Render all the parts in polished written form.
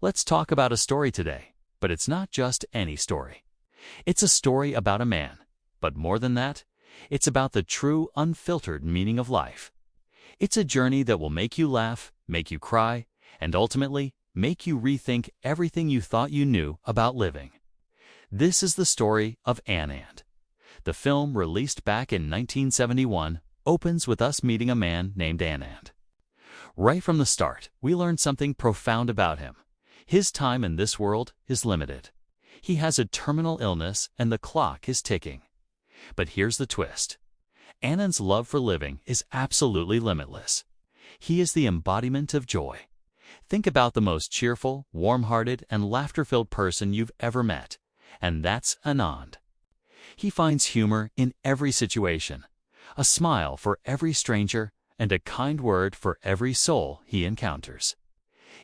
Let's talk about a story today, but it's not just any story. It's a story about a man, but more than that, it's about the true, unfiltered meaning of life. It's a journey that will make you laugh, make you cry, and ultimately make you rethink everything you thought you knew about living. This is the story of Anand. The film, released back in 1971, opens with us meeting a man named Anand. Right from the start, we learn something profound about him. His time in this world is limited. He has a terminal illness and the clock is ticking. But here's the twist. Anand's love for living is absolutely limitless. He is the embodiment of joy. Think about the most cheerful, warm-hearted, and laughter-filled person you've ever met, and that's Anand. He finds humor in every situation, a smile for every stranger, and a kind word for every soul he encounters.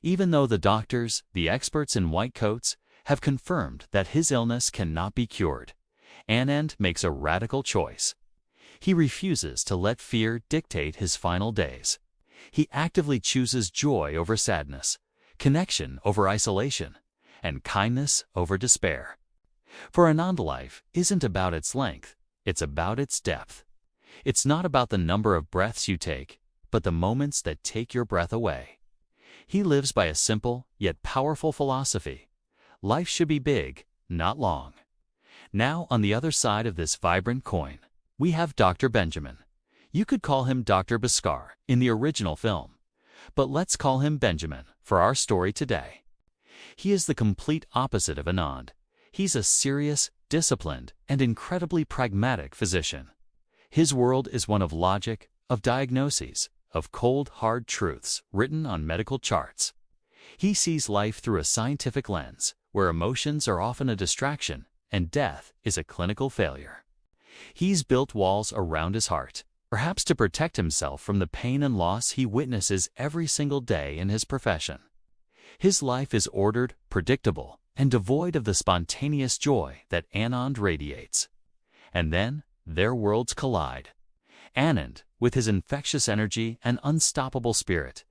Even though the doctors, the experts in white coats, have confirmed that his illness cannot be cured, Anand makes a radical choice. He refuses to let fear dictate his final days. He actively chooses joy over sadness, connection over isolation, and kindness over despair. For Anand, life isn't about its length, it's about its depth. It's not about the number of breaths you take, but the moments that take your breath away. He lives by a simple yet powerful philosophy. Life should be big, not long. Now, on the other side of this vibrant coin, we have Dr. Benjamin. You could call him Dr. Bhaskar in the original film, but let's call him Benjamin for our story today. He is the complete opposite of Anand. He's a serious, disciplined, and incredibly pragmatic physician. His world is one of logic, of diagnoses, of cold, hard truths written on medical charts. He sees life through a scientific lens, where emotions are often a distraction and death is a clinical failure. He's built walls around his heart, perhaps to protect himself from the pain and loss he witnesses every single day in his profession. His life is ordered, predictable, and devoid of the spontaneous joy that Anand radiates. And then their worlds collide. Anand, with his infectious energy and unstoppable spirit,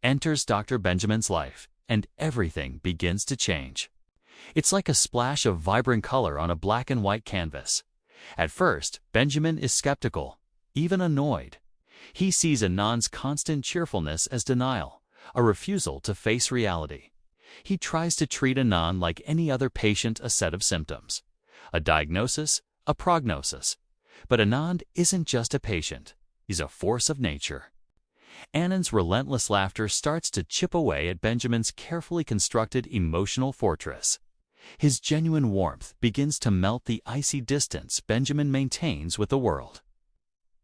enters Dr. Benjamin's life, and everything begins to change. It's like a splash of vibrant color on a black and white canvas. At first, Benjamin is skeptical, even annoyed. He sees Anand's constant cheerfulness as denial, a refusal to face reality. He tries to treat Anand like any other patient, a set of symptoms, a diagnosis, a prognosis. But Anand isn't just a patient, he's a force of nature. Anand's relentless laughter starts to chip away at Benjamin's carefully constructed emotional fortress. His genuine warmth begins to melt the icy distance Benjamin maintains with the world.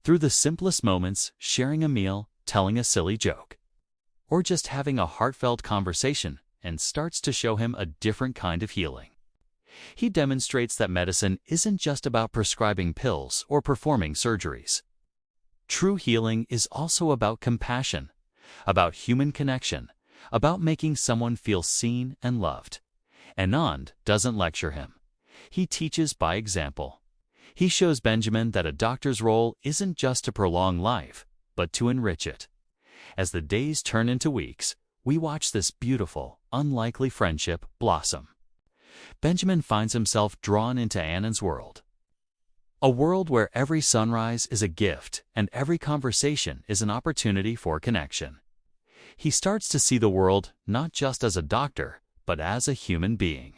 Through the simplest moments, sharing a meal, telling a silly joke, or just having a heartfelt conversation, and starts to show him a different kind of healing. He demonstrates that medicine isn't just about prescribing pills or performing surgeries. True healing is also about compassion, about human connection, about making someone feel seen and loved. Anand doesn't lecture him. He teaches by example. He shows Benjamin that a doctor's role isn't just to prolong life, but to enrich it. As the days turn into weeks, we watch this beautiful, unlikely friendship blossom. Benjamin finds himself drawn into Anand's world. A world where every sunrise is a gift and every conversation is an opportunity for connection. He starts to see the world not just as a doctor, but as a human being.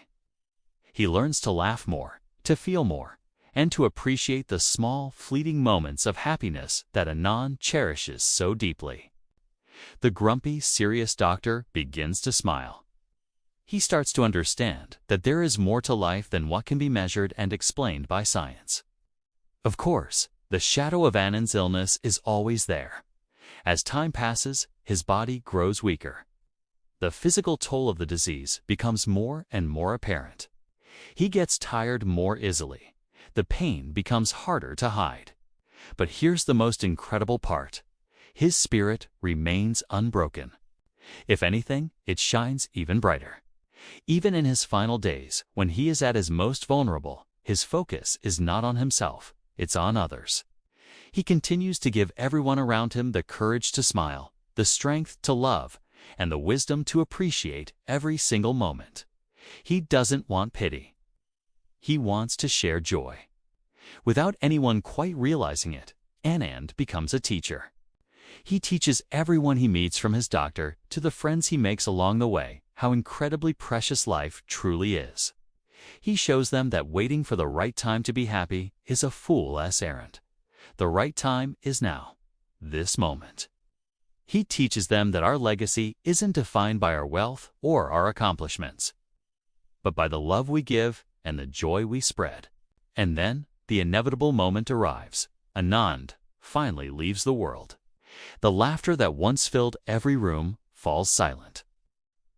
He learns to laugh more, to feel more, and to appreciate the small, fleeting moments of happiness that Anand cherishes so deeply. The grumpy, serious doctor begins to smile. He starts to understand that there is more to life than what can be measured and explained by science. Of course, the shadow of Anand's illness is always there. As time passes, his body grows weaker. The physical toll of the disease becomes more and more apparent. He gets tired more easily. The pain becomes harder to hide. But here's the most incredible part. His spirit remains unbroken. If anything, it shines even brighter. Even in his final days, when he is at his most vulnerable, his focus is not on himself, it's on others. He continues to give everyone around him the courage to smile, the strength to love, and the wisdom to appreciate every single moment. He doesn't want pity. He wants to share joy. Without anyone quite realizing it, Anand becomes a teacher. He teaches everyone he meets, from his doctor to the friends he makes along the way, how incredibly precious life truly is. He shows them that waiting for the right time to be happy is a fool's errand. The right time is now, this moment. He teaches them that our legacy isn't defined by our wealth or our accomplishments, but by the love we give and the joy we spread. And then the inevitable moment arrives. Anand finally leaves the world. The laughter that once filled every room falls silent.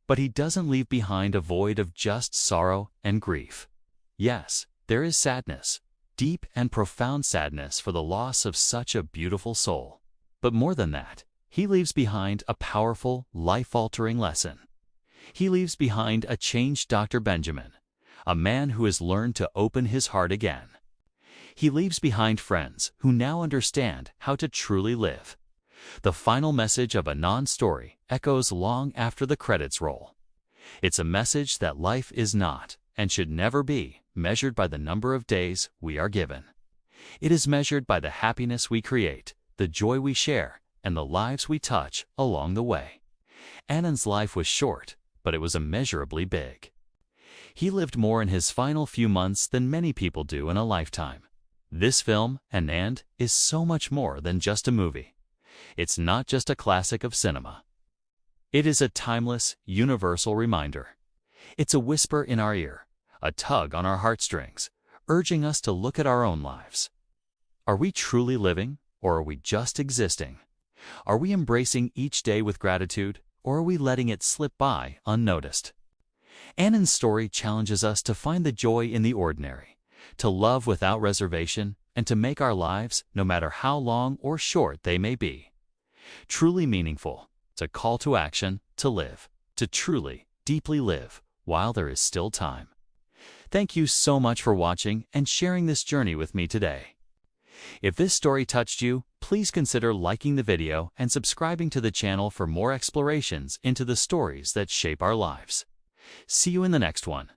But he doesn't leave behind a void of just sorrow and grief. Yes, there is sadness, deep and profound sadness for the loss of such a beautiful soul. But more than that, he leaves behind a powerful, life-altering lesson. He leaves behind a changed Dr. Benjamin, a man who has learned to open his heart again. He leaves behind friends who now understand how to truly live. The final message of Anand's story echoes long after the credits roll. It's a message that life is not, and should never be, measured by the number of days we are given. It is measured by the happiness we create, the joy we share, and the lives we touch along the way. Anand's life was short, but it was immeasurably big. He lived more in his final few months than many people do in a lifetime. This film, Anand, is so much more than just a movie. It's not just a classic of cinema. It is a timeless, universal reminder. It's a whisper in our ear, a tug on our heartstrings, urging us to look at our own lives. Are we truly living, or are we just existing? Are we embracing each day with gratitude, or are we letting it slip by unnoticed? Anand's story challenges us to find the joy in the ordinary, to love without reservation, and to make our lives, no matter how long or short they may be, truly meaningful. It's a call to action, to live, to truly, deeply live, while there is still time. Thank you so much for watching and sharing this journey with me today. If this story touched you, please consider liking the video and subscribing to the channel for more explorations into the stories that shape our lives. See you in the next one.